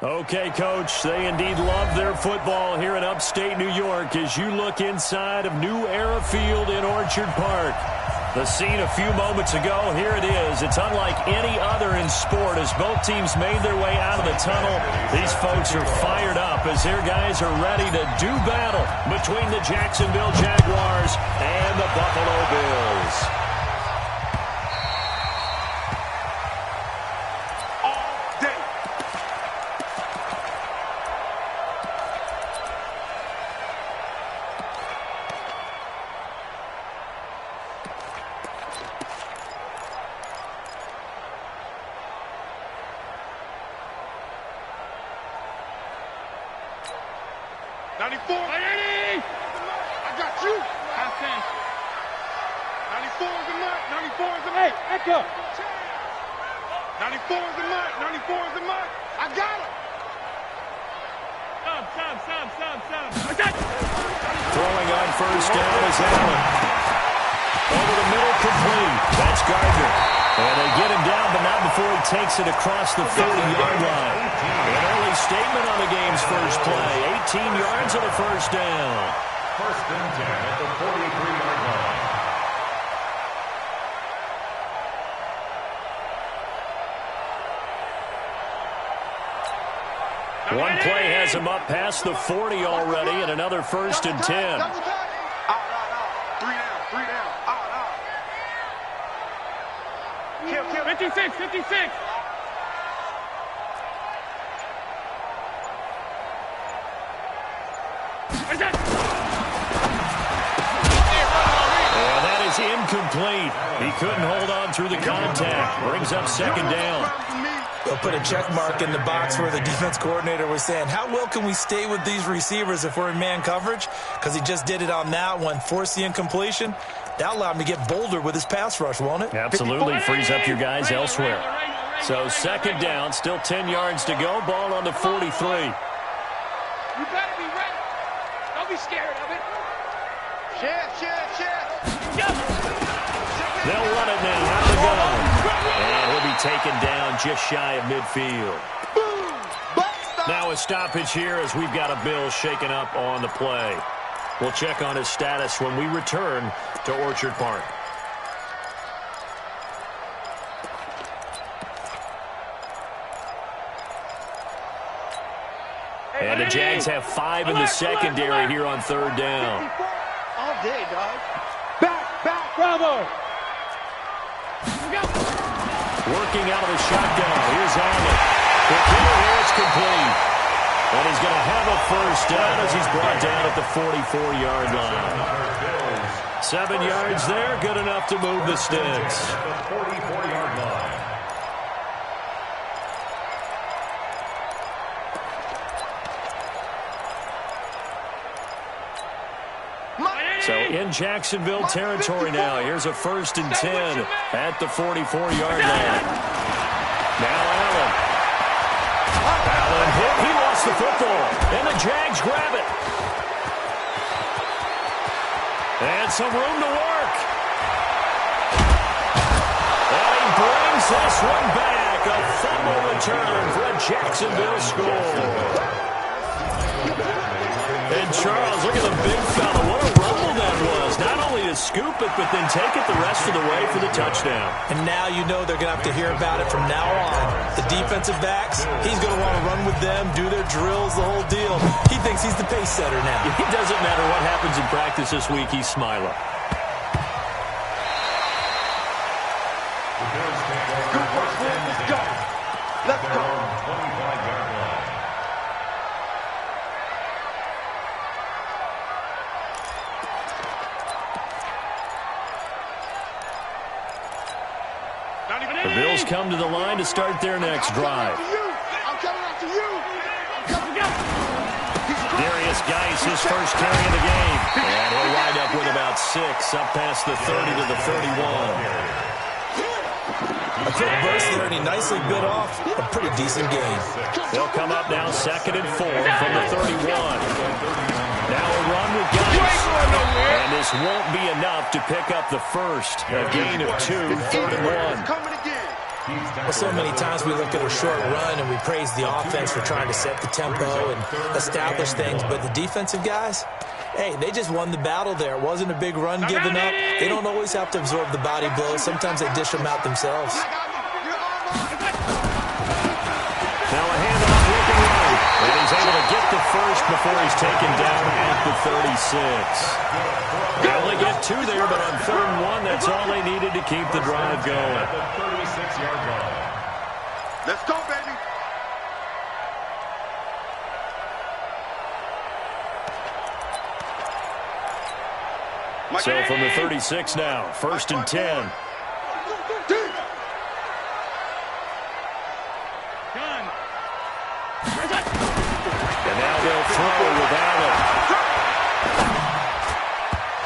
Okay, Coach, they indeed love their football here in upstate New York as you look inside of New Era Field in Orchard Park. The scene a few moments ago, here it is. It's unlike any other in sport as both teams made their way out of the tunnel. These folks are fired up as their guys are ready to do battle between the Jacksonville Jaguars and the Buffalo Bills. Throwing on first down is Allen. Over the middle, complete. That's Gardner. And they get him down, but not before he takes it across the 30-yard line. An early statement on the game's first play. 18 yards and a first down. First and 10 at the 43-yard line. One play has him up past the 40 already, and another first and 10. 56, 56. And that is incomplete. He couldn't hold on through the contact. Brings up second down. They'll put a check mark in the box where the defense coordinator was saying, how well can we stay with these receivers if we're in man coverage? Because he just did it on that one, forced the incompletion. That'll allow him to get bolder with his pass rush, won't it? Absolutely. Frees up your guys elsewhere. So second down, still 10 yards to go. Ball on the 43. You better be ready. Don't be scared of it. Share. They'll run it now. Out the gun. And he'll be taken down just shy of midfield. Now a stoppage here as we've got a Bill shaken up on the play. We'll check on his status when we return to Orchard Park. And the Jags have 5 in the secondary here on third down. All day, dog. Back, bravo. Working out of the shotgun. Here's Allen. The kill here is complete. And he's going to have a first down as he's brought down at the 44-yard line. 7 yards there, good enough to move the sticks. The 44-yard line. So in Jacksonville territory now. Here's a first and 10 at the 44-yard line. Now Allen. Allen hit. He lost the football. And the Jags grab it. And some room to work. And he brings this one back. A fumble return for a Jacksonville score. And Charles, look at the big fella. What a rumble that was. Not only to scoop it, but then take it the rest of the way for the touchdown. And now you know they're going to have to hear about it from now on. The defensive backs, he's going to want to run with them, do their drills, the whole deal. He thinks he's the pace setter now. It doesn't matter what happens in practice this week. He's smiling. Let's go. The Bills come to the line to start their next drive. I'm coming after you. Darius Geis, his first carry of the game. And he'll wind up with about 6, up past the 30 to the 31. A quick burst there, and he nicely bit off a pretty decent game. They'll come up now 2nd and 4 from the 31. Now a run with Geis. And this won't be enough to pick up the first. A gain of 2, 3rd and 1. Coming again. Well, so many times we look at a short run and we praise the offense for trying to set the tempo and establish things, but the defensive guys, hey, they just won the battle there. It wasn't a big run given up. They don't always have to absorb the body blows. Sometimes they dish them out themselves. Now a handoff looking right, and he's able to get the first before he's taken down at the 36. They only get two there, but on 3rd and 1, that's all they needed to keep the drive going. Let's go, baby. So from the 36 now, 1st and 10. And now they'll throw without it.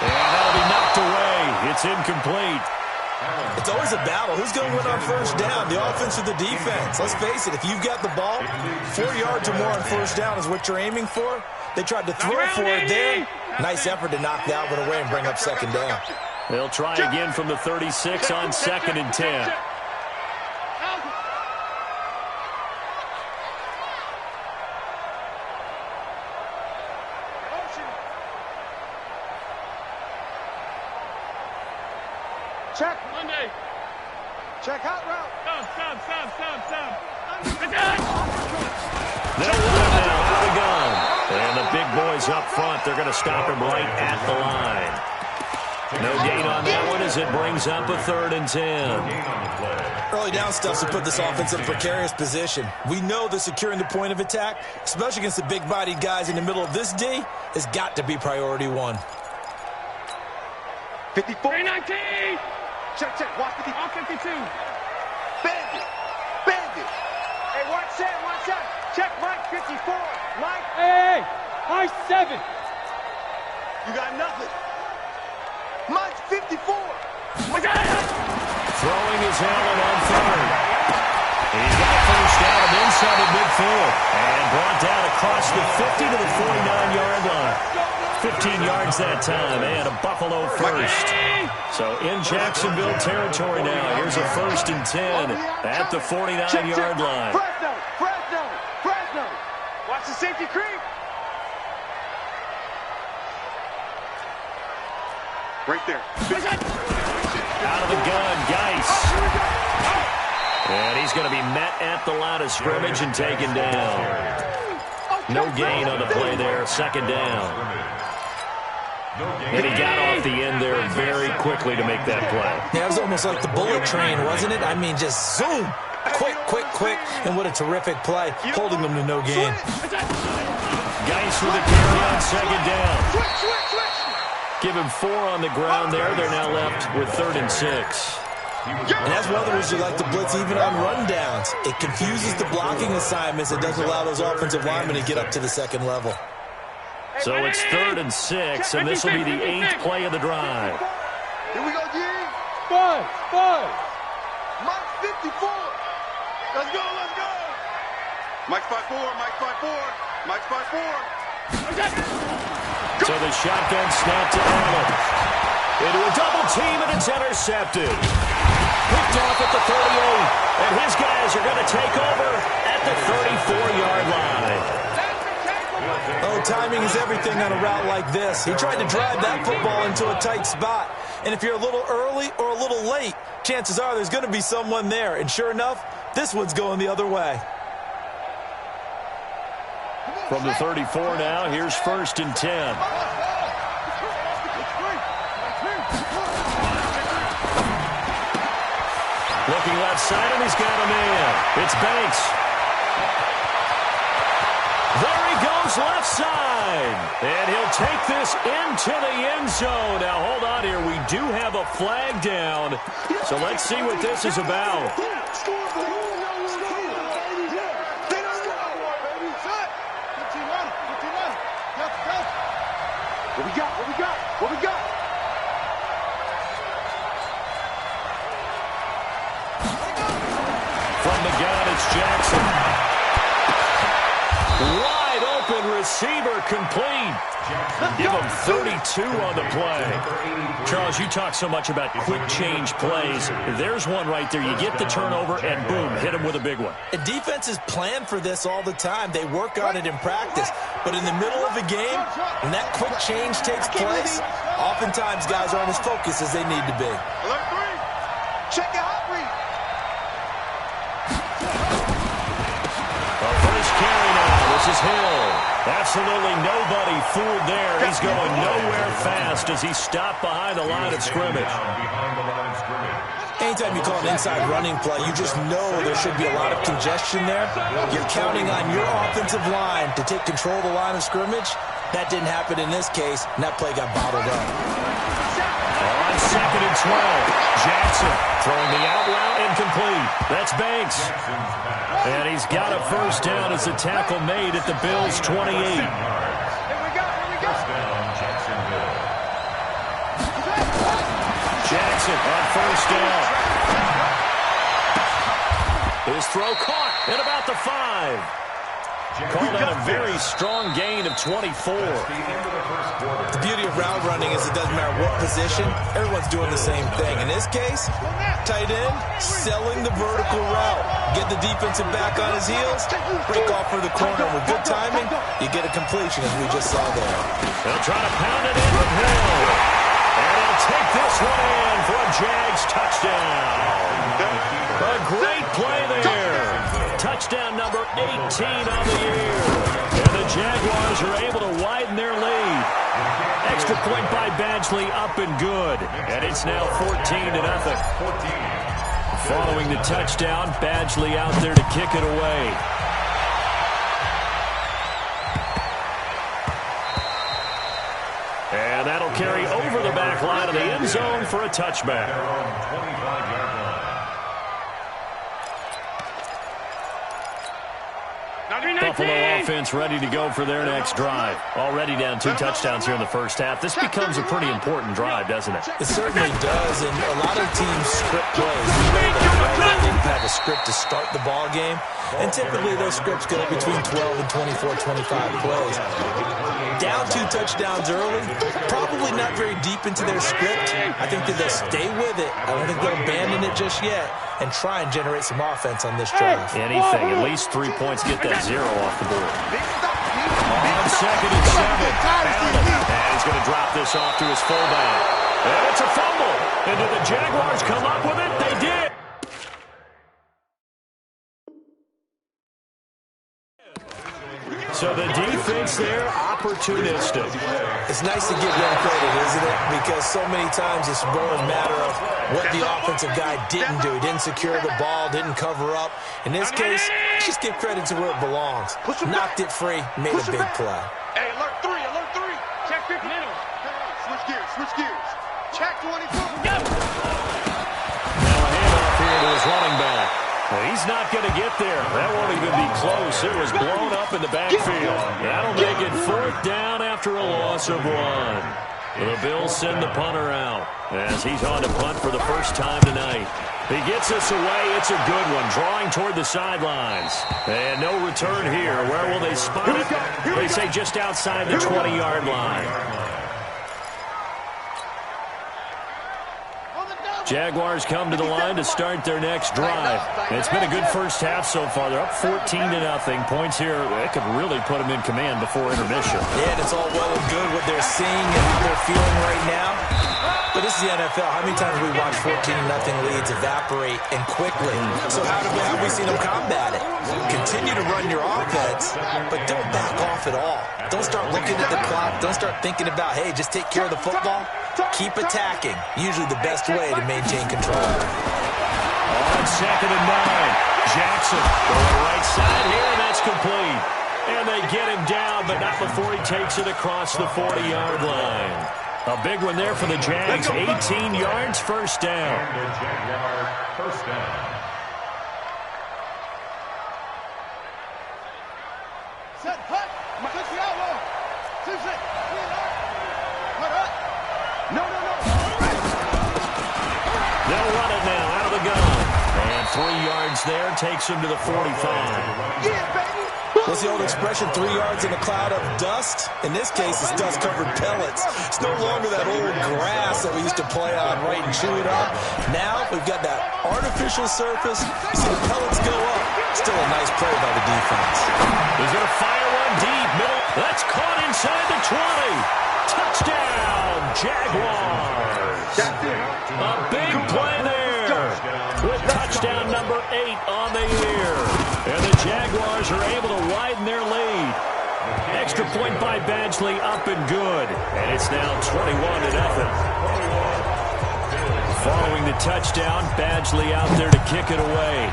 And that'll be knocked away. It's incomplete. It's always a battle. Who's going to win on 1st down, the offense or the defense? Let's face it, if you've got the ball, 4 yards or more on 1st down is what you're aiming for. They tried to throw for it there. Nice effort to knock that one away and bring up 2nd down. They'll try again from the 36 on 2nd and 10. Check. Monday. Check out route. Stop. They'll run it now out of the gun. And the big boys up front, they're going to stop him right at the line. No gain on that one as it brings up a 3rd and 10. Early down stuff to put this offense in a precarious position. We know that securing the point of attack, especially against the big-bodied guys in the middle of this D, has got to be priority 1. 54. 319. Check. Watch 50. All 52. Bandit. Hey, watch that. Check Mike 54. Mike. Hey. Mike 7. You got nothing. Mike 54. Throwing his helmet on 3rd. He's got a 1st down and inside of midfield. And brought down across the 50 to the 49-yard line. 15 yards that time, and a Buffalo first. So in Jacksonville territory now. Here's a 1st and 10 at the 49-yard line. Fresno. Watch the safety creep. Right there. Out of the gun, Geis. And he's going to be met at the line of scrimmage and taken down. No gain on the play there, 2nd down. And he got off the end there very quickly to make that play. Yeah, it was almost like the bullet train, wasn't it? I mean, just zoom. Quick. And what a terrific play, holding them to no gain. Geis with a carry on 2nd down. Give him 4 on the ground there. They're now left with 3rd and 6. And that's one of the reasons you like to blitz even on rundowns. It confuses the blocking assignments. It doesn't allow those offensive linemen to get up to the 2nd level. So it's 3rd and 6, and this will be the 8th play of the drive. Here we go, G. 5. Mike 54. Let's go. Mike 54. Mike 54. So the shotgun snap to Allen. Into a double team, and it's intercepted. Picked off at the 38, and his guys are going to take over at the 34-yard line. Oh, timing is everything on a route like this. He tried to drive that football into a tight spot. And if you're a little early or a little late, chances are there's going to be someone there. And sure enough, this one's going the other way. From the 34 now, here's 1st and 10. Looking left side, and he's got a man. It's Banks. There he goes left side. And he'll take this into the end zone. Now, hold on here. We do have a flag down. So let's see what this is about. What we got? From the gun, it's Jackson. Wide open receiver complete. Give him 32 on the play. Charles, you talk so much about quick change plays. There's one right there. You get the turnover, and boom, hit him with a big one. And defenses plan for this all the time. They work on it in practice. But in the middle of a game, when that quick change takes place, oftentimes guys aren't as focused as they need to be. Alert 3. Check out read. First carry now. This is Hill. Absolutely nobody fooled there. He's going nowhere fast as he's stopped behind the line of scrimmage. Anytime you call an inside running play, you just know there should be a lot of congestion there. You're counting on your offensive line to take control of the line of scrimmage. That didn't happen in this case, and that play got bottled up. On 2nd and 12, Jackson throwing the out route incomplete. That's Banks. And he's got a first down as the tackle made at the Bills' 28. Here we go. Jackson on first down. His throw caught at about the 5. Called out a very strong gain of 24. The beauty of route running is it doesn't matter what position, everyone's doing the same thing. In this case, tight end, selling the vertical route. Get the defensive back on his heels, break off for the corner. With good timing, you get a completion, as we just saw there. They'll try to pound it in with Hill. And he'll take this one in for a Jags touchdown. A great play there. Touchdown number 18 on the year. And the Jaguars are able to widen their lead. Extra point by Badgley up and good. And it's now 14-0. Following the touchdown, Badgley out there to kick it away. And that'll carry over the back line of the end zone for a touchback. Buffalo offense ready to go for their next drive. Already down 2 touchdowns here in the first half. This becomes a pretty important drive, doesn't it? It certainly does, and a lot of teams script plays. They didn't have a script to start the ball game, and typically those scripts go between 12 and 24, 25 plays. Down 2 touchdowns early, probably not very deep into their script. I think that they'll stay with it. I don't think they'll abandon it just yet and try and generate some offense on this drive. Anything, at least 3 points, get that 0 off the board. On 2nd and 7, and he's going to drop this off to his fullback. And it's a fumble. And did the Jaguars come up with it? They did. So the defense there, opportunistic. It's nice to give them credit, isn't it? Because so many times it's more a matter of what the offensive guy didn't do. He didn't secure the ball, didn't cover up. In this case, just give credit to where it belongs. Knocked it free, made a big play. Hey, alert 3, alert 3. Check 50 middle. Switch gears. Check 24. Go. Now a handoff here to his running back. Well, he's not going to get there. That won't even be close. It was blown up in the backfield. That'll make it 4th down after a loss of 1. The Bills send the punter out as he's on to punt for the first time tonight. He gets us away. It's a good one, drawing toward the sidelines. And no return here. Where will they spot it? They say just outside the 20-yard line. Jaguars come to the line to start their next drive. And it's been a good first half so far. They're up 14-0. Points here, it could really put them in command before intermission. Yeah, and it's all well and good what they're seeing and how they're feeling right now. But this is the NFL. How many times have we watched 14-0 leads evaporate and quickly? So how have we seen them combat it? Continue to run your offense, but don't back off at all. Don't start looking at the clock. Don't start thinking about, hey, just take care of the football. Keep attacking. Usually the best way to maintain control. On 2nd and 9, Jackson going right side here, and that's complete. And they get him down, but not before he takes it across the 40-yard line. A big one there for the Jags. 18 yards, first down. First down. Set, hut. Switch the outlaw. Switch it. Hut. No. They'll run it now out of the gun. And 3 yards there takes him to the 45. Yeah, baby. What's the old expression, 3 yards in a cloud of dust? In this case, it's dust-covered pellets. It's no longer that old grass that we used to play on, right, and chew it up. Now we've got that artificial surface. You see the pellets go up. Still a nice play by the defense. He's going to fire one deep. Middle. That's caught inside the 20. Touchdown, Jaguars. A big play there with touchdown number 8 on the year. And the Jaguars are able to widen their lead. Extra point by Badgley, up and good. And it's now 21-0. Following the touchdown, Badgley out there to kick it away.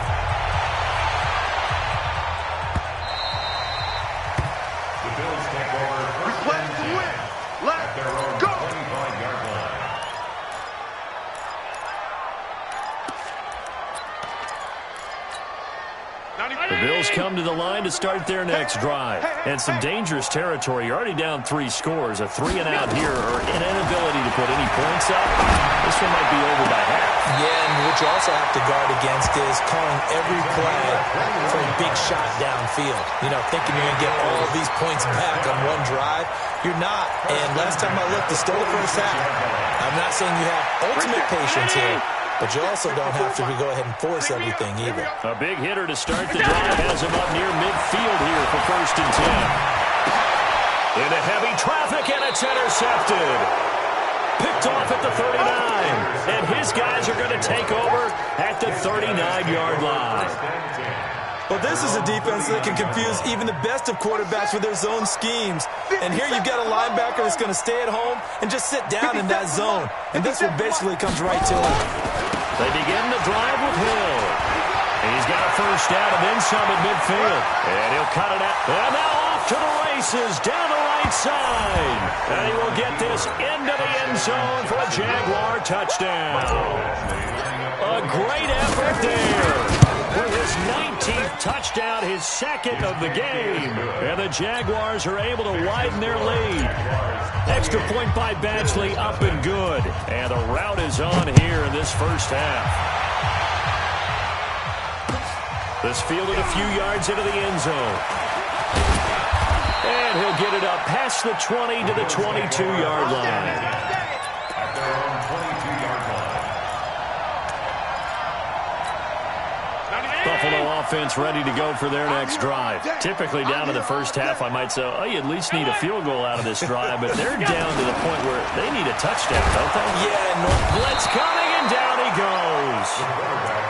The Bills come to the line to start their next drive. And some dangerous territory. You're already down 3 scores. A 3-and-out here or an inability to put any points up. This one might be over by half. Yeah, and what you also have to guard against is calling every play for a big shot downfield. You know, thinking you're going to get all these points back on one drive. You're not. And last time I looked, it's still the first half. I'm not saying you have ultimate patience here, but you also don't have to go ahead and force everything either. A big hitter to start the drive has him up near midfield here for 1st and 10. Into heavy traffic, and it's intercepted. Picked off at the 39. And his guys are going to take over at the 39-yard line. Well, this is a defense that can confuse even the best of quarterbacks with their zone schemes. And here you've got a linebacker that's going to stay at home and just sit down in that zone. And this one basically comes right to him. They begin the drive with Hill. He's got a first down and then some at midfield. And he'll cut it out. And now off to the races down the right side. And he will get this into the end zone for a Jaguar touchdown. A great effort there. For his 19th touchdown, his 2nd of the game. And the Jaguars are able to widen their lead. Extra point by Badgley, up and good. And the route is on here in this first half. This fielded a few yards into the end zone. And he'll get it up past the 20 to the 22-yard line. Buffalo offense ready to go for their next drive. Typically down to the first half, I might say, oh, you at least need a field goal out of this drive, but they're down to the point where they need a touchdown, don't they? Yeah, no. Blitz coming, and down he goes.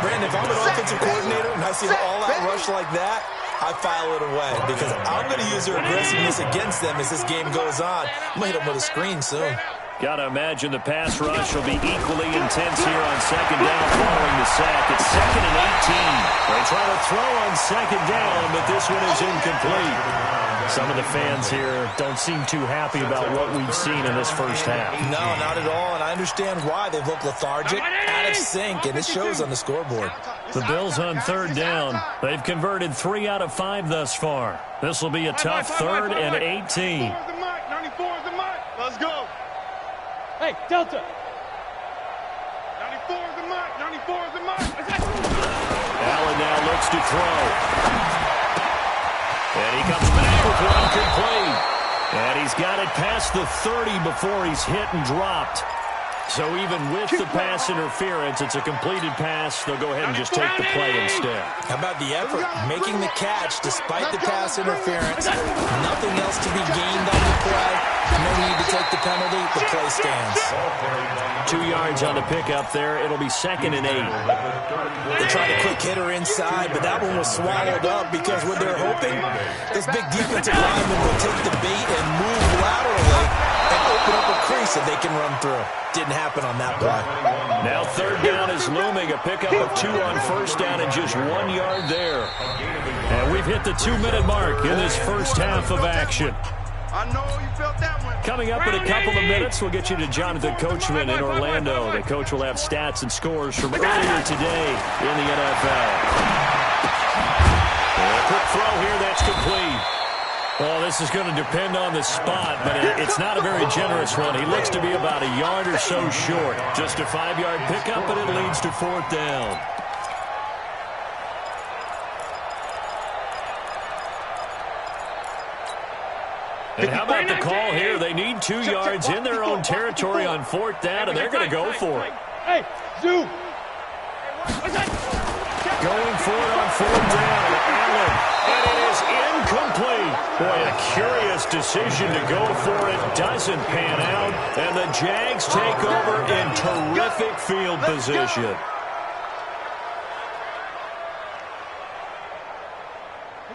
Brandon, if I'm an offensive coordinator and I see an all-out rush like that, I file it away because I'm going to use their aggressiveness against them as this game goes on. I'm going to hit them with a screen soon. Got to imagine the pass rush will be equally intense here on 2nd down following the sack. It's 2nd and 18. They try to throw on 2nd down, but this one is incomplete. Some of the fans here don't seem too happy about what we've seen in this first half. No, not at all, and I understand why. They've looked lethargic, out of sync, and it shows on the scoreboard. The Bills on 3rd down. They've converted 3 out of 5 thus far. This will be a tough 3rd and 18. 94 is the mark. Let's go. Hey, Delta. 94 is the mark. 94 is the mark. Allen now looks to throw. And he comes back with one complete. And he's got it past the 30 before he's hit and dropped. So even with the pass interference, it's a completed pass. They'll go ahead and just take the play instead. How about the effort? Making the catch despite the pass interference. Nothing else to be gained on the play. No need to take the penalty. The play stands. 2 yards on the pickup there. It'll be 2nd and 8. They tried a quick hitter inside, but that one was swallowed up because what they're hoping, this big defensive lineman will take the bait and move laterally and open up a crease that they can run through. Didn't happen on that play. Now 3rd down is looming. A pickup of 2 on 1st down and just 1 yard there. And we've hit the 2-minute mark in this first half of action. I know you felt that one. Coming up in a couple of minutes, we'll get you to Jonathan Coachman in Orlando. The coach will have stats and scores from earlier today in the NFL. A quick throw here, that's complete. Well, this is going to depend on the spot, but it's not a very generous one. He looks to be about a yard or so short. Just a 5-yard pickup, and it leads to 4th down. And how about the call here? They need 2 yards in their own territory on 4th down, and they're going to go for it. Hey, Zoo. Going for it on 4th down. Allen, and it is incomplete. Boy, a curious decision to go for it. Doesn't pan out, and the Jags take over in terrific field position. Here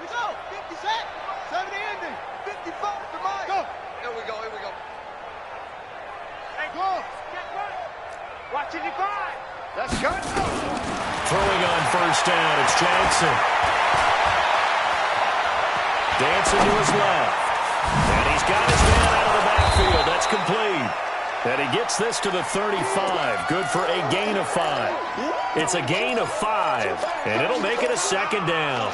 we go. 50 set. 70 ending. 55 for Mike. Go. Here we go. Here we go. Hey, go. Watch it, 5. That's good. Throwing on 1st down, it's Jackson. Dancing to his left. And he's got his man out of the backfield. That's complete. And he gets this to the 35. Good for a gain of 5. It's a gain of 5. And it'll make it a 2nd down.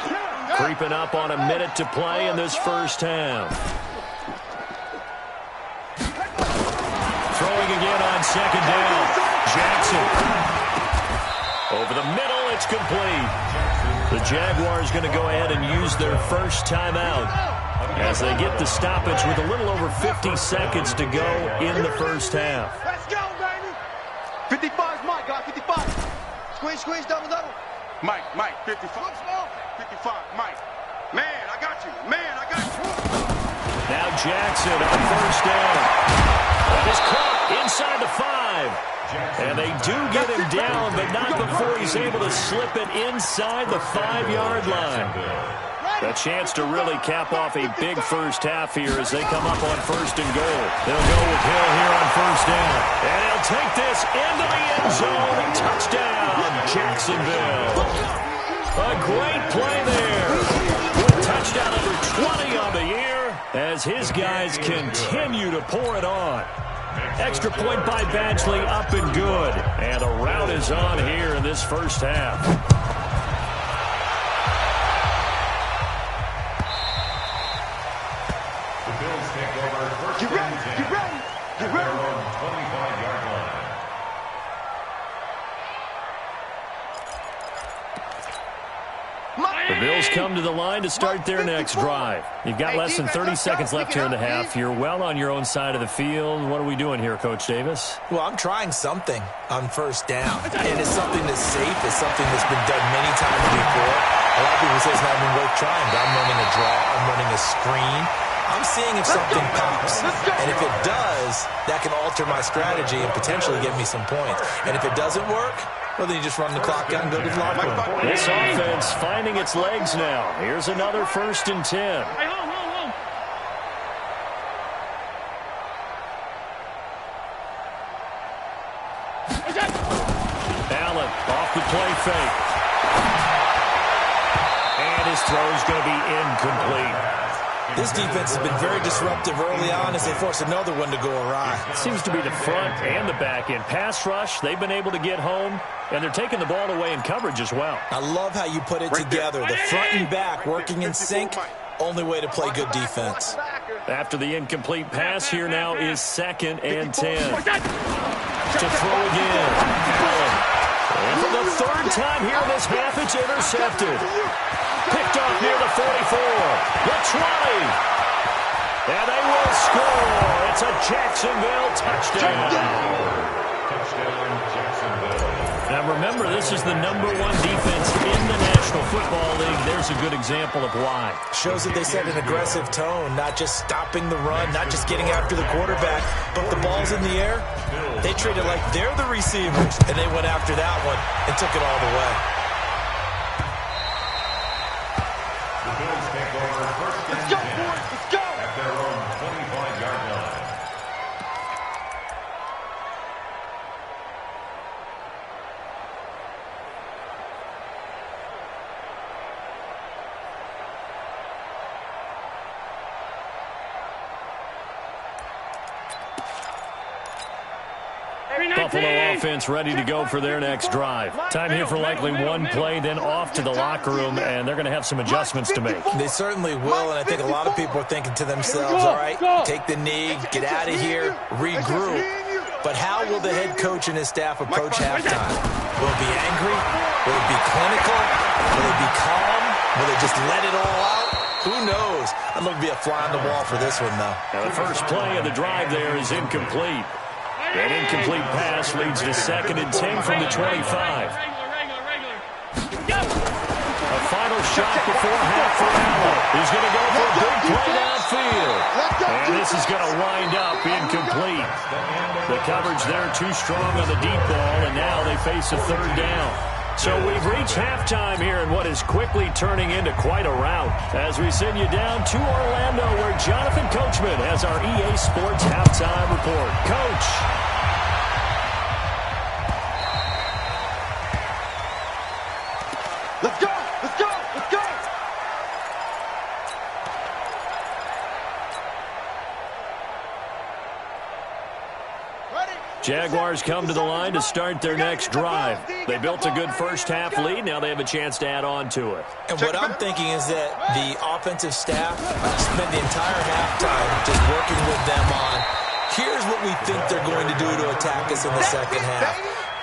Creeping up on a minute to play in this 1st half. Throwing again on 2nd down. Jackson. Over the middle, it's complete. The Jaguars going to go ahead and use their first timeout as they get the stoppage with a little over 50 seconds to go in the 1st half. Let's go, baby. 55 is Mike, guys. 55. Squeeze, double. Mike, 55. 55, Mike. Man, I got you. Now Jackson on 1st down. That is caught inside the 5. And they do get him down, but not before he's able to slip it inside the 5-yard line. A chance to really cap off a big 1st half here as they come up on 1st and goal. They'll go with Hill here on 1st down. And he'll take this into the end zone. Touchdown, Jacksonville. A great play there. With touchdown number 20 on the year as his guys continue to pour it on. Extra point by Badgley, up and good. And a rout is on here in this 1st half. The Bills take over 1st Get ready. at their own 25-yard line. The Bills come to the line to start their next drive. You've got less than 30 seconds left here in the half. You're well on your own side of the field. What are we doing here, Coach Davis? Well, I'm trying something on 1st down. And it's something that's safe. It's something that's been done many times before. A lot of people say it's not even worth trying, but I'm running a draw. I'm running a screen. I'm seeing if something pops. And if it does, that can alter my strategy and potentially get me some points. And if it doesn't work, well, then you just run the clock out and go to the locker room. This offense finding its legs now. Here's another 1st and 10. Hey, home. Allen off the play fake. And his throw is going to be incomplete. This defense has been very disruptive early on as they force another one to go awry. It seems to be the front and the back end. Pass rush, they've been able to get home, and they're taking the ball away in coverage as well. I love how you put it together. The front and back working in sync, only way to play good defense. After the incomplete pass, here now is 2nd and 10. To throw again. Allen. And for the 3rd time here in this half, it's intercepted. Picked off near the 44. The 20. And they will score. It's a Jacksonville touchdown. Touchdown, Jacksonville. Now remember, this is the #1 defense in the National Football League. There's a good example of why. Shows that they set an aggressive tone, not just stopping the run, not just getting after the quarterback, but the ball's in the air. They treat it like they're the receivers, and they went after that one and took it all the way. The Bills take over 1st and 10 at their own 25-yard line. Buffalo offense ready to go for their next drive. Time here for likely one play, then off to the locker room, and they're going to have some adjustments to make. They certainly will, and I think a lot of people are thinking to themselves, all right, take the knee, get out of here, regroup. But how will the head coach and his staff approach halftime? Will it be angry? Will it be clinical? Will it be calm? Will it just let it all out? Who knows? I'd love to be a fly on the wall for this one, though. Now the first play of the drive there is incomplete. An incomplete pass leads to 2nd and 10 from the 25. A final shot before half for Allen. He's going to go for a big play downfield. And this is going to wind up incomplete. The coverage there too strong on the deep ball, and now they face a 3rd down. So we've reached halftime here in what is quickly turning into quite a rout as we send you down to Orlando where Jonathan Coachman has our EA Sports halftime report. Coach. Let's go! Let's go! Let's go! Jaguars come to the line to start their next drive. They built a good first half lead. Now they have a chance to add on to it. And what I'm thinking is that the offensive staff spent the entire halftime just working with them on, here's what we think they're going to do to attack us in the second half.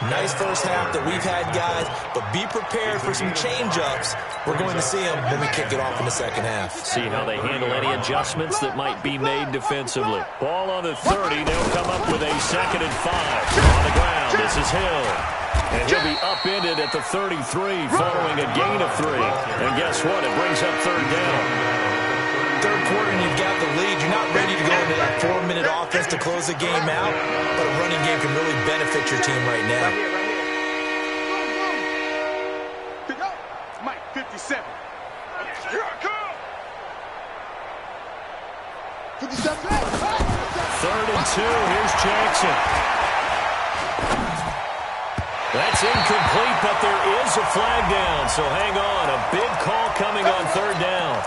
Nice first half that we've had, guys, but be prepared for some change-ups. We're going to see them when we kick it off in the second half. See how they handle any adjustments that might be made defensively. Ball on the 30. They'll come up with a 2nd and 5. On the ground, this is Hill. And he'll be upended at the 33 following a gain of 3. And guess what? It brings up 3rd down. Third quarter and you've got the lead. You're not ready to go into that 4-minute offense to close the game out, but a running game can really benefit your team right now. Pick up. Mike, 57. Here I come. 57. 3rd and 2. Here's Jackson. That's incomplete, but there is a flag down, so hang on. A big call coming on 3rd down.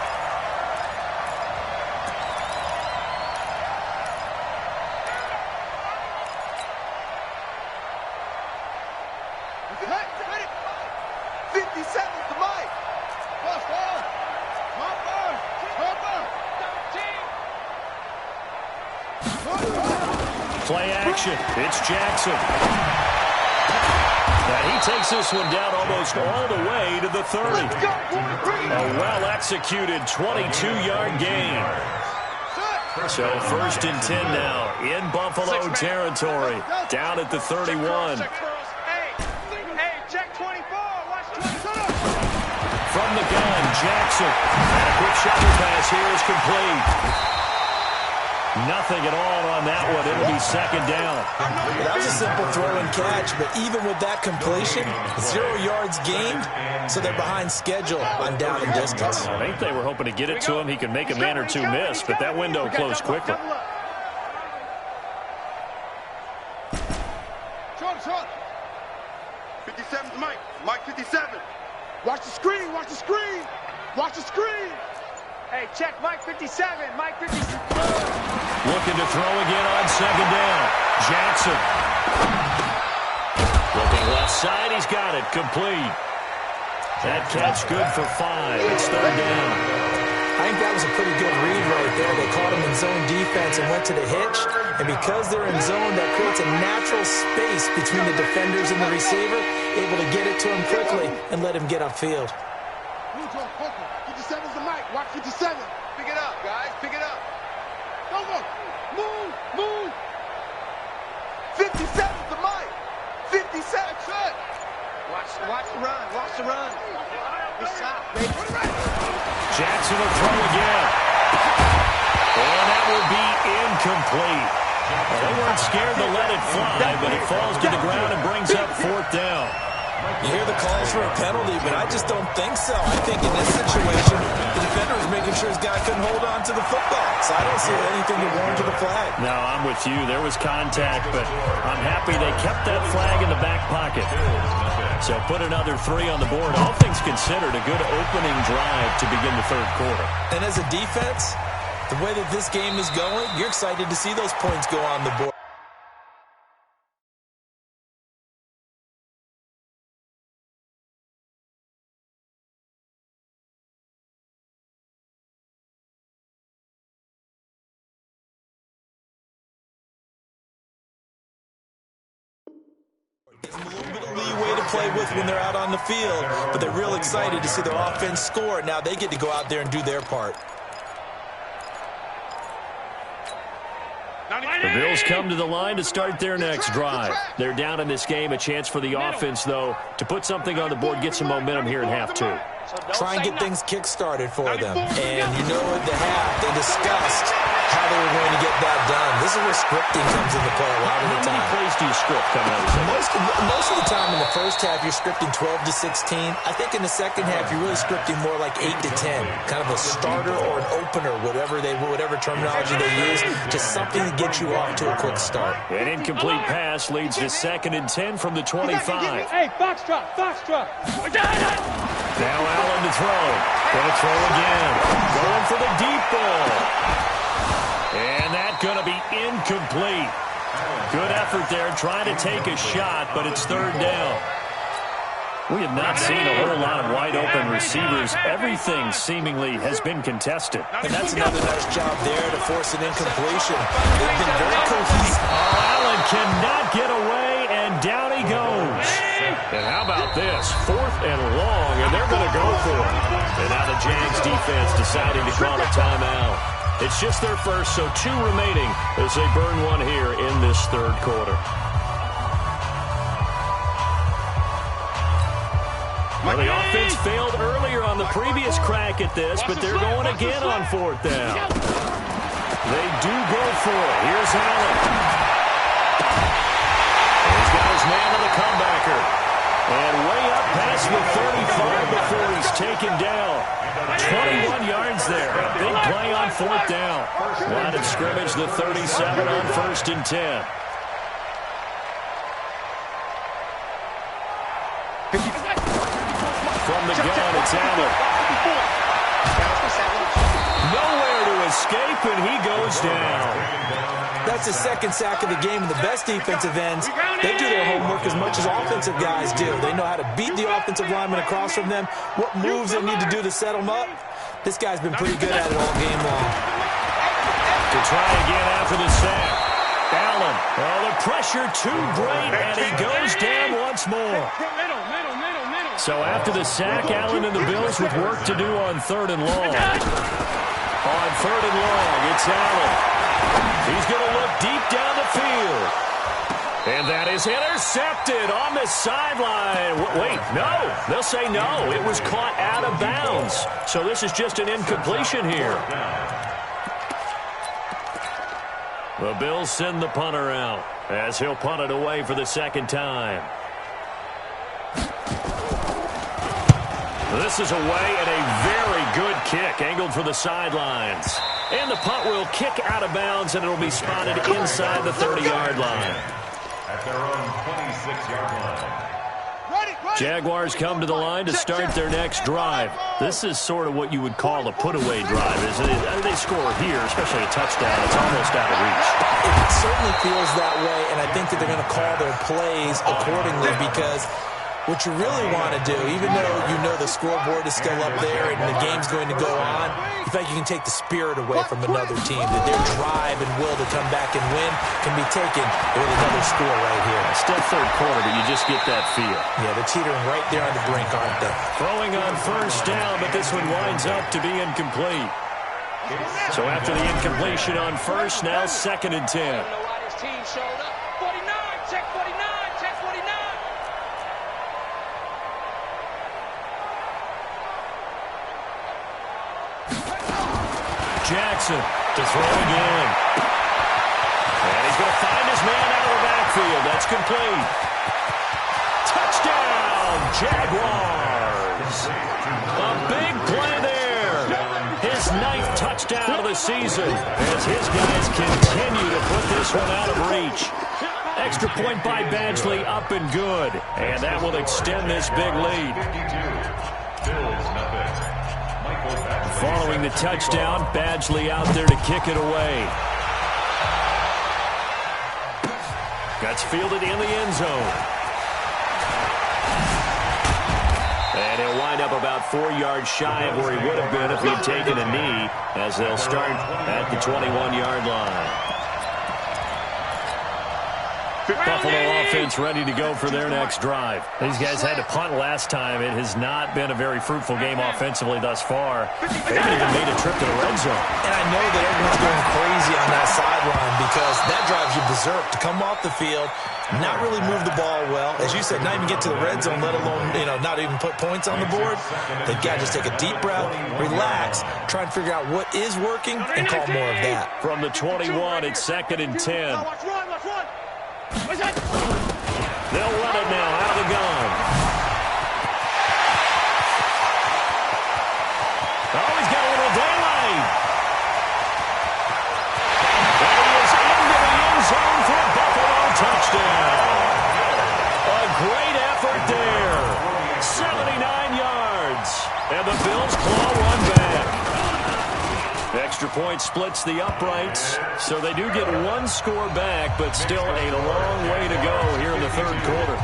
Play action. It's Jackson. Now he takes this one down almost all the way to the 30. A well-executed 22-yard gain. So 1st and 10 now in Buffalo territory. Down at the 31. Hey, check 24. Watch 24. From the gun, Jackson. And a quick shuttle pass here is complete. Nothing at all on that one. It'll be 2nd down. That was a simple throw and catch, but even with that completion, 0 yards gained, so they're behind schedule on down and distance. I think they were hoping to get it to him. He could make a man or two miss, but that window closed quickly. Short. 57's Mike. Mike 57. Watch the screen. Watch the screen. Watch the screen. Hey, check Mike 57. Mike 57. Looking to throw again on 2nd down. Jackson. Looking left side. He's got it. Complete. That catch good for 5. It's 3rd down. I think that was a pretty good read right there. They caught him in zone defense and went to the hitch. And because they're in zone, that creates a natural space between the defenders and the receiver, able to get it to him quickly and let him get upfield. 57's the mic. Watch 57. Pick it up, guys. Pick it up. Go. Move. 57's the mic. 57. Watch the run. Watch the run. Jackson will throw again. And that will be incomplete. Well, they weren't scared to let it fly, but it falls to the ground and brings up 4th down. You hear the calls for a penalty, but I just don't think so. I think in this situation, the defender was making sure his guy couldn't hold on to the football. So I don't see anything to warrant to the flag. No, I'm with you. There was contact, but I'm happy they kept that flag in the back pocket. So put another 3 on the board. All things considered, a good opening drive to begin the 3rd quarter. And as a defense, the way that this game is going, you're excited to see those points go on the board. play with when they're out on the field, but they're real excited to see their offense score. Now they get to go out there and do their part. The Bills come to the line to start their next drive. They're down in this game. A chance for the offense, though, to put something on the board, get some momentum here in half two. Try and get things kick-started for them. And you know at the half, they discussed how they were going to get that done. This is where scripting comes into play a lot of the time. How many plays do you script coming out of the Most of the time in the first half, you're scripting 12 to 16. I think in the second half, you're really scripting more like 8 to 10. Kind of a starter or an opener, whatever terminology they use, just something to get you off to a quick start. An incomplete pass leads to 2nd and 10 from the 25. Hey, foxtrot, foxtrot. Now Allen to throw. Gonna throw again. Going for the deep ball. And that's going to be incomplete. Good effort there, trying to take a shot, but it's 3rd down. We have not seen a whole lot of wide-open receivers. Everything seemingly has been contested. And that's another nice job there to force an incompletion. They've been very cohesive. Allen cannot get away, and down he goes. And how about this? 4th and long, and they're going to go for it. And now the Jags defense deciding to call a timeout. It's just their first, so 2 remaining as they burn one here in this 3rd quarter. Well, the offense failed earlier on the previous crack at this, but they're going again on 4th down. They do go for it. Here's Allen. He's got his man on the comebacker. And way up past the 35 before he's taken down. 21 yards there. A big play on 4th down. Line of scrimmage, the 37 on 1st and 10. From the gun, it's Allen. Nowhere to escape, and he goes down. That's the 2nd sack of the game, and the best defensive ends, they do their homework as much as offensive guys do. They know how to beat the offensive lineman across from them, what moves they need to do to set them up. This guy's been pretty good at it all game long. To try again after the sack. Allen, the pressure too great, and he goes down once more. So after the sack, Allen and the Bills with work to do on 3rd and long. On 3rd and long, it's Allen. He's going to look deep down the field. And that is intercepted on the sideline. Wait, no. They'll say no. It was caught out of bounds. So this is just an incompletion here. The Bills send the punter out as he'll punt it away for the 2nd time. This is away and a very good kick angled for the sidelines. And the punt will kick out of bounds, and it'll be spotted inside the 30-yard line. At their own 26-yard line. Jaguars come to the line to start their next drive. This is sort of what you would call a put-away drive, isn't it? They score here, especially a touchdown. It's almost out of reach. It certainly feels that way, and I think that they're going to call their plays accordingly because what you really want to do, even though you know the scoreboard is still up there and the game's going to go on, you think you can take the spirit away from another team, that their drive and will to come back and win can be taken with another score right here. Still 3rd quarter, but you just get that feel. Yeah, they're teetering right there on the brink, aren't they? Throwing on 1st down, but this one winds up to be incomplete. So after the incompletion on 1st, now 2nd and 10. Jackson to throw again. And he's going to find his man out of the backfield. That's complete. Touchdown, Jaguars. A big play there. His 9th touchdown of the season as his guys continue to put this one out of reach. Extra point by Badgley, up and good. And that will extend this big lead. Bills nothing. Following the touchdown, Badgley out there to kick it away. That's fielded in the end zone. And he'll wind up about 4 yards shy of where he would have been if he'd taken a knee, as they'll start at the 21-yard line. Buffalo offense ready to go for their next drive. These guys had to punt last time. It has not been a very fruitful game offensively thus far. They haven't even made a trip to the red zone. And I know that everyone's going crazy on that sideline because that drives you berserk to come off the field, not really move the ball well. As you said, not even get to the red zone, let alone, not even put points on the board. They've got to just take a deep breath, relax, try and figure out what is working, and call more of that. From the 21, it's 2nd and 10. They'll run it now out of the gun. Oh, he's got a little daylight. And he is into the end zone for a Buffalo touchdown. A great effort there. 79 yards. And the Bills claw one back. Extra point splits the uprights, so they do get one score back, but still a long way to go here in the third quarter.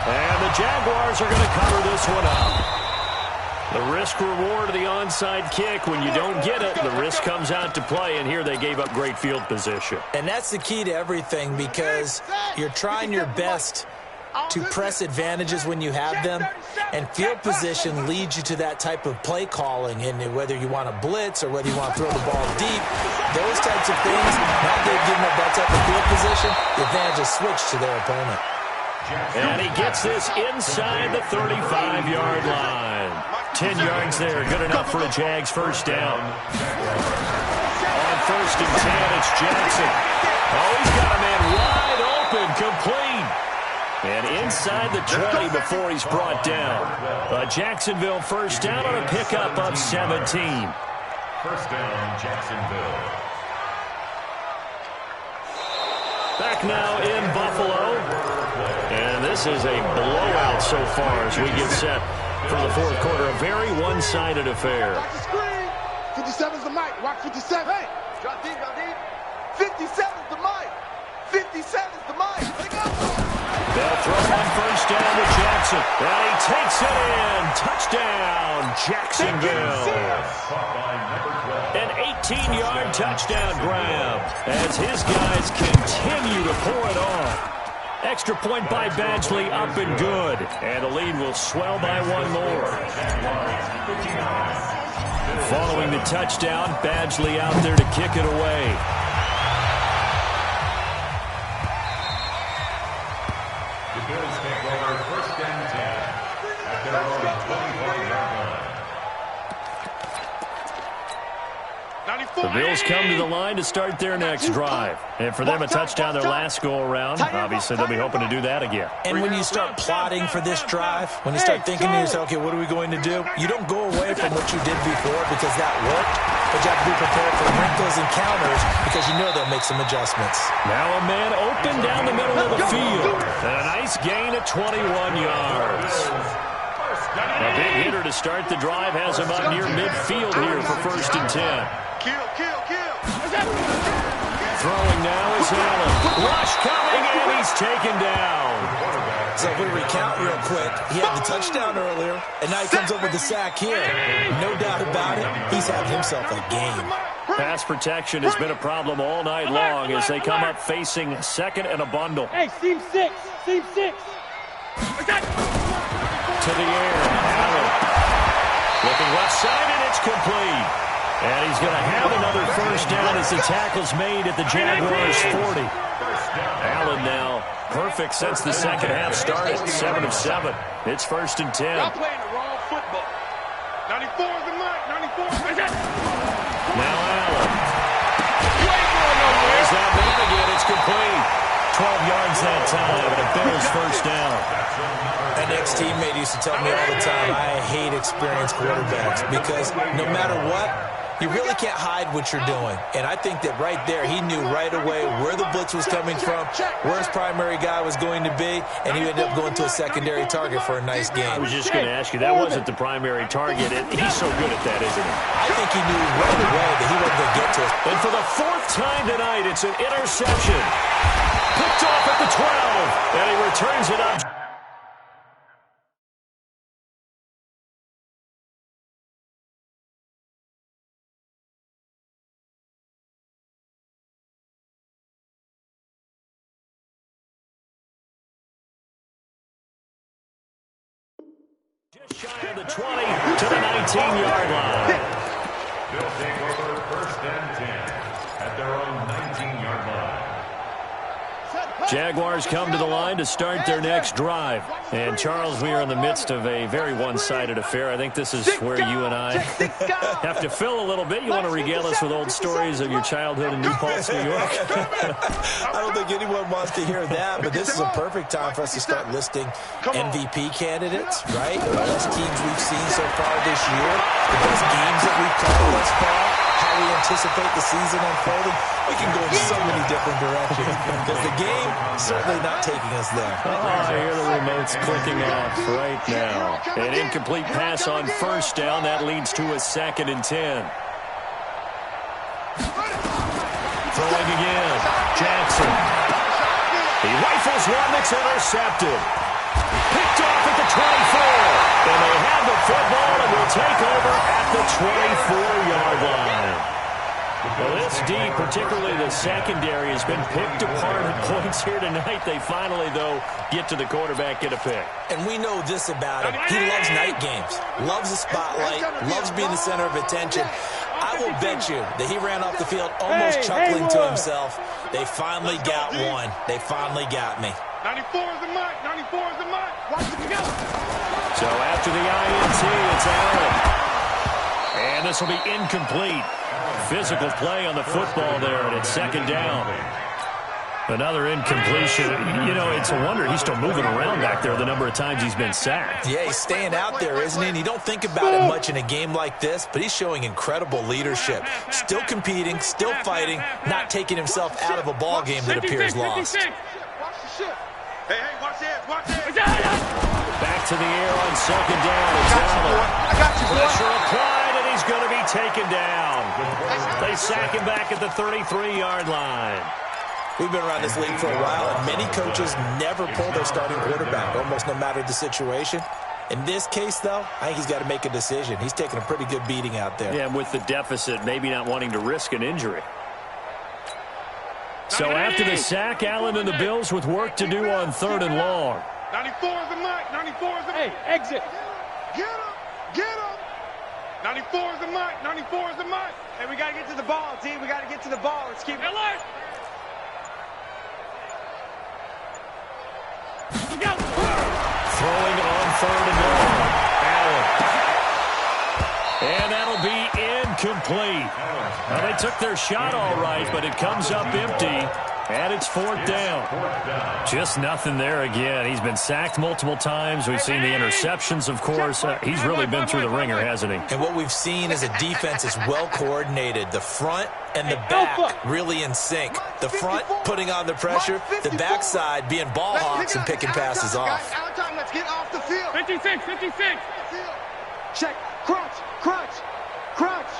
And the Jaguars are going to cover this one up. The risk-reward of the onside kick, when you don't get it, the risk comes out to play, and here they gave up great field position. And that's the key to everything because you're trying your best to press advantages when you have them, and field position leads you to that type of play calling, and whether you want to blitz or whether you want to throw the ball deep, those types of things, now they've given up that type of field position, the advantage is switched to their opponent. And he gets this inside the 35-yard line. 10 yards there, good enough for a Jags first down. On 1st and 10, it's Jackson. Oh, he's got a man wide open, complete. And inside the 20 before he's brought down. A Jacksonville first down on a pickup of 17. First down, Jacksonville. Back now in Buffalo. And this is a blowout so far as we get set for the fourth quarter. A very one-sided affair. Watch the screen. 57's the mic. Watch 57. Hey, drop deep, drop deep. 57's the mic. 57's the mic. Let it go. They'll throw on first down to Jackson. And he takes it in. Touchdown, Jacksonville. An 18-yard touchdown grab as his guys continue to pour it on. Extra point by Badgley, up and good. And the lead will swell by one more. Following the touchdown, Badgley out there to kick it away. The Bills take over 1st and 10 at their own 25-yard line. The Bills come to the line to start their next drive. And for them, a touchdown their last go-around. Obviously, they'll be hoping to do that again. And when you start plotting for this drive, when you start thinking to yourself, okay, what are we going to do? You don't go away from what you did before because that worked, but you have to be prepared for wrinkles and counters because you know they'll make some adjustments. Now a man open down the middle of the field. And a nice gain at 21 yards. A big hitter to start the drive has him up near midfield here for 1st and 10. Kill. Throwing now is Allen. Rush coming, and he's taken down. So if we recount real quick, he had the touchdown earlier, and now he comes up with the sack here. No doubt about it, he's having himself a game. Pass protection has been a problem all night long as they come up facing 2nd and a bundle. Hey, seam 6. Seam 6. To the air, Allen. Looking left side, and it's complete. And he's going to have another first down as the tackle's made at the Jaguars 40. Allen now perfect since the second half started. 7 of 7. It's 1st and 10. Y'all playing the wrong football. 94 is the mic. 94. Now Allen. There's that man again. It's complete. 12 yards that time, and a Bills first down. An ex-teammate used to tell me all the time, I hate experienced quarterbacks because no matter what, you really can't hide what you're doing. And I think that right there, he knew right away where the blitz was coming from, where his primary guy was going to be, and he ended up going to a secondary target for a nice game. I was just going to ask you, that wasn't the primary target. He's so good at that, isn't he? I think he knew right away that he wasn't going to get to it. And for the 4th time tonight, it's an interception. Picked off at the 12, and he returns it up. Shy of the 20 to the 19-yard line. They'll take over 1st and 10 at their own 19-yard line. Jaguars come to the line to start their next drive. And, Charles, we are in the midst of a very one-sided affair. I think this is where you and I have to fill a little bit. You want to regale us with old stories of your childhood in New Paltz, New York? I don't think anyone wants to hear that, but this is a perfect time for us to start listing MVP candidates, right? The best teams we've seen so far this year, the best games that we've called thus far, how we anticipate the season unfolding. We can go in so many different directions because the game certainly not taking us there. Oh, I hear the remote's clicking off right now. An incomplete pass on 1st down. That leads to a 2nd and 10. Throwing again. Jackson. He rifles one that's intercepted. Picked off at the 24. And they have the football and will take over at the 24-yard line. Well, this D, particularly the secondary, has been picked apart at points here tonight. They finally, though, get to the quarterback, get a pick. And we know this about him. He loves night games, loves the spotlight, loves being the center of attention. I will bet you that he ran off the field almost chuckling to himself. They finally got one. They finally got me. 94 is the mark. 94 is the mark. Watch it go. So after the INT, it's Allen. And this will be incomplete. Physical play on the football there, and it's 2nd down. Another incompletion. You know, it's a wonder he's still moving around back there the number of times he's been sacked. Yeah, he's staying out there, isn't he? And you don't think about it much in a game like this, but he's showing incredible leadership. Still competing, still fighting, not taking himself out of a ball game that appears lost. Watch the shit. Hey, watch this. Watch this. Back to the air on 2nd down. It's Allen. I got you, boy. Pressure applied, and he's going to be taken down. They sack him back at the 33-yard line. We've been around this league for a while, and many coaches never pull their starting quarterback, almost no matter the situation. In this case, though, I think he's got to make a decision. He's taking a pretty good beating out there. Yeah, and with the deficit, maybe not wanting to risk an injury. So after the sack, Allen and the Bills with work to do on 3rd and long. 94 is the mark. 94 is the mark. Hey, exit. Get him. Get him. 94 is the mark. 94 is the mark. Hey, we got to get to the ball, T. We got to get to the ball. Let's keep alert. Throwing on 3rd and long. Allen. And that'll be incomplete. Well, they took their shot all right, but it comes up empty. And it's 4th down. Just nothing there again. He's been sacked multiple times. We've seen the interceptions, of course. He's really been through the ringer, hasn't he? And what we've seen is a defense is well coordinated. The front and the back really in sync. The front putting on the pressure. The backside being ball hawks and picking passes off. Out of time. Let's get off the field. 56, 56. Check. Crunch. Crunch. Crunch.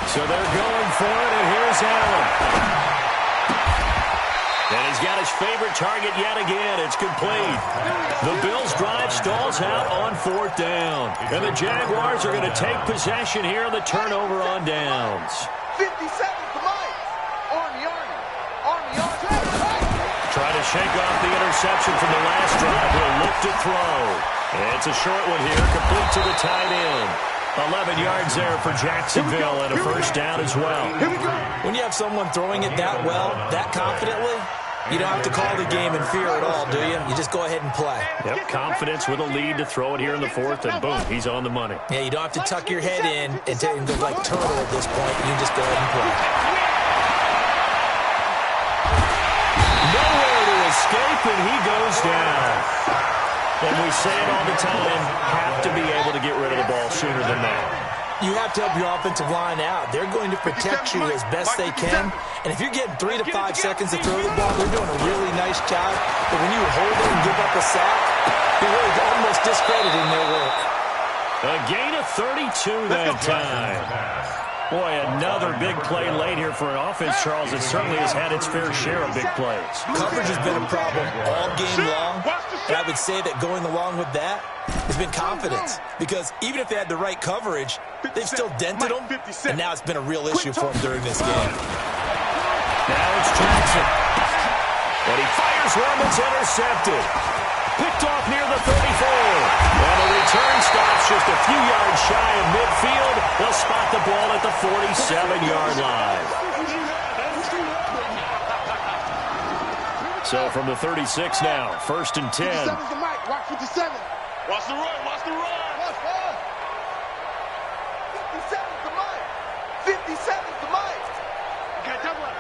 So they're going for it, and here's Allen. And he's got his favorite target yet again. It's complete. The Bills' drive stalls out on 4th down. And the Jaguars are going to take possession here on the turnover on downs. 57 to Mike. Army. Try to shake off the interception from the last drive. He'll look to throw. And it's a short one here, complete to the tight end. 11 yards there for Jacksonville and a 1st down as well. When you have someone throwing it that well, that confidently, you don't have to call the game in fear at all, do you? You just go ahead and play. Yep, confidence with a lead to throw it here in the 4th, and boom, he's on the money. Yeah, you don't have to tuck your head in and go like turtle at this point. You just go ahead and play. Nowhere to escape, and he goes down. And we say it all the time, have to be able to get rid of the ball sooner than that. You have to help your offensive line out. They're going to protect you as best they can. And if you're getting 3 to 5 seconds to throw the ball, they're doing a really nice job. But when you hold it and give up a sack, you're really almost discrediting their work. A gain of 32 that time. Boy, another big play late here for an offense, Charles, that certainly has had its fair share of big plays. Coverage has been a problem all game long, and I would say that going along with that has been confidence. Because even if they had the right coverage, they've still dented them, and now it's been a real issue for them during this game. Now it's Jackson. And he fires one that's intercepted. picked off near the 34. And the return stops just a few yards shy of midfield. They'll spot the ball at the 47-yard line. So from the 36 now, 1st and 10. 57's the mic. Rock 57. Watch the run. Watch the run. 57's the mic. 57's the mic. Okay, double up.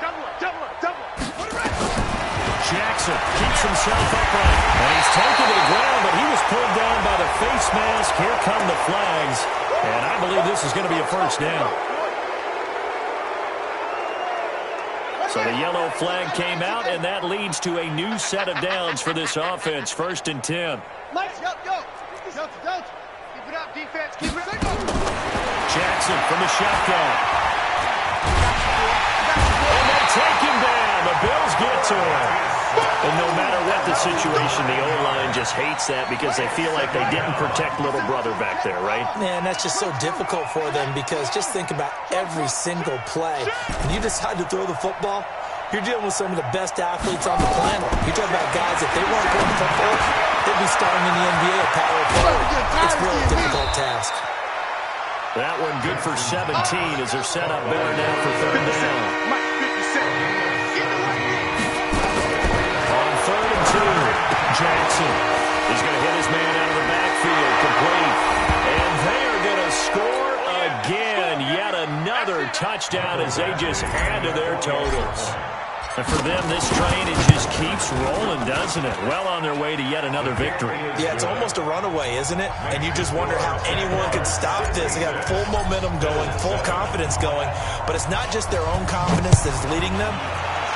Jackson keeps himself upright. And he's taken to the ground, but he was pulled down by the face mask. Here come the flags. And I believe this is going to be a first down. So the yellow flag came out, and that leads to a new set of downs for this offense. 1st and 10. Mike, go. Keep it up, defense. Keep it up. Jackson from the shotgun. And they take him down. The Bills get to him. And no matter what the situation, the O-line just hates that because they feel like they didn't protect little brother back there, right? Man, that's just so difficult for them because just think about every single play. When you decide to throw the football, you're dealing with some of the best athletes on the planet. You're talking about guys, if they weren't playing football, they'd be starting in the NBA at power forward. It's a really difficult task. That one good for 17 as they're set up better now for 3rd down. On 3rd and 2, Jackson is going to hit his man out of the backfield, complete. And they are going to score again. Yet another touchdown as they just add to their totals. And for them, this train, it just keeps rolling, doesn't it? Well on their way to yet another victory. Yeah, it's almost a runaway, isn't it? And you just wonder how anyone could stop this. They got full momentum going, full confidence going. But it's not just their own confidence that's leading them.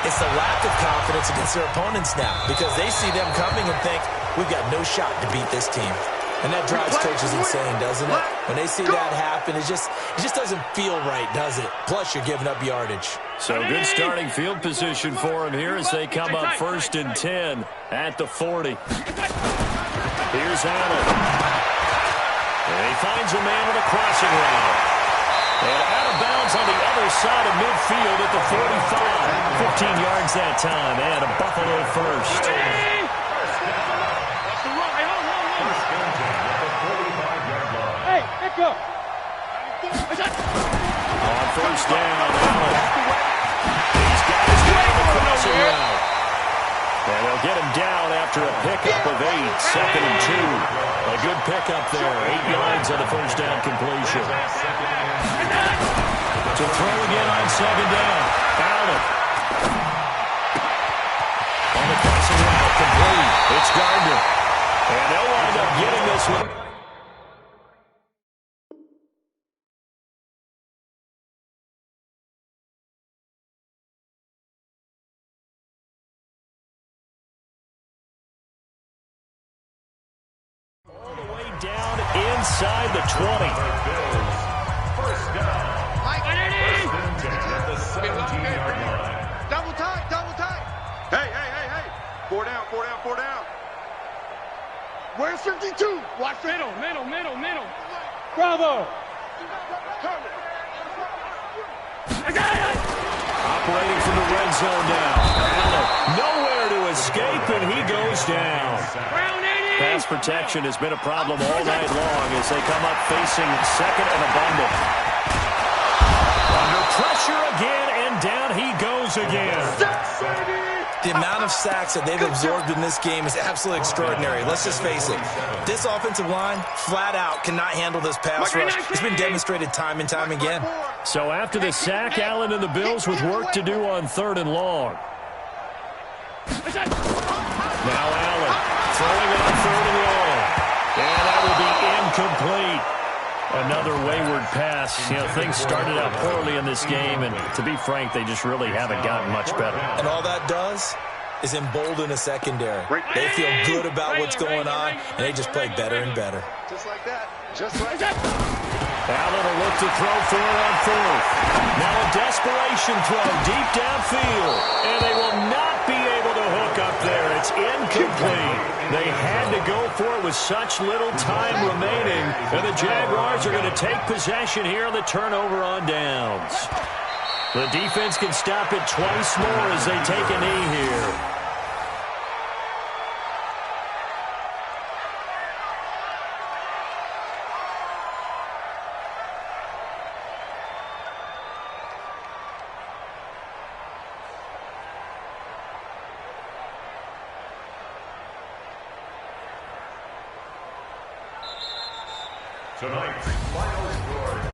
It's the lack of confidence against their opponents now because they see them coming and think, we've got no shot to beat this team. And that drives coaches insane, doesn't it? When they see that happen, it just doesn't feel right, does it? Plus, you're giving up yardage. So good starting field position for him here as they come up 1st and 10 at the 40. Here's Allen. And he finds a man with a crossing route. And out of bounds on the other side of midfield at the 45. 15 yards that time, and a Buffalo first. Go. On 1st down, Allen. These guys getting the crossing route. And they'll get him down after a pickup of 8. 2nd and 2. A good pickup there. 8 yards on the 1st down completion. To throw again on 2nd down. Allen. On the crossing route, complete. It's Gardner. And they'll wind up getting this one. Down inside the 20. First down. Mike, First and 10 at the 17-yard line. double tight. Hey. 4 down. Where's 52? Watch middle. Bravo. Operating from the red zone now. Allen nowhere to escape, and he goes down. Pass protection has been a problem all night long as they come up facing 2nd and a bundle. Under pressure again, and down he goes again. The amount of sacks that they've absorbed in this game is absolutely extraordinary. Let's just face it. This offensive line, flat out, cannot handle this pass rush. It's been demonstrated time and time again. So after the sack, Allen and the Bills with work to do on 3rd and long. Now Allen throwing it on 3rd and long. And that will be incomplete. Another wayward pass. You know, things started out poorly in this game, and to be frank, they just really haven't gotten much better. And all that does is embolden a secondary. They feel good about what's going on, and they just play better and better. Just like that. Allen will look to throw for it on 4th. Now a desperation throw deep downfield, and they will not be able to hook up there. It's incomplete. They had to go for it with such little time remaining, and the Jaguars are going to take possession here on the turnover on downs. The defense can stop it twice more as they take a knee here. Tonight's final score.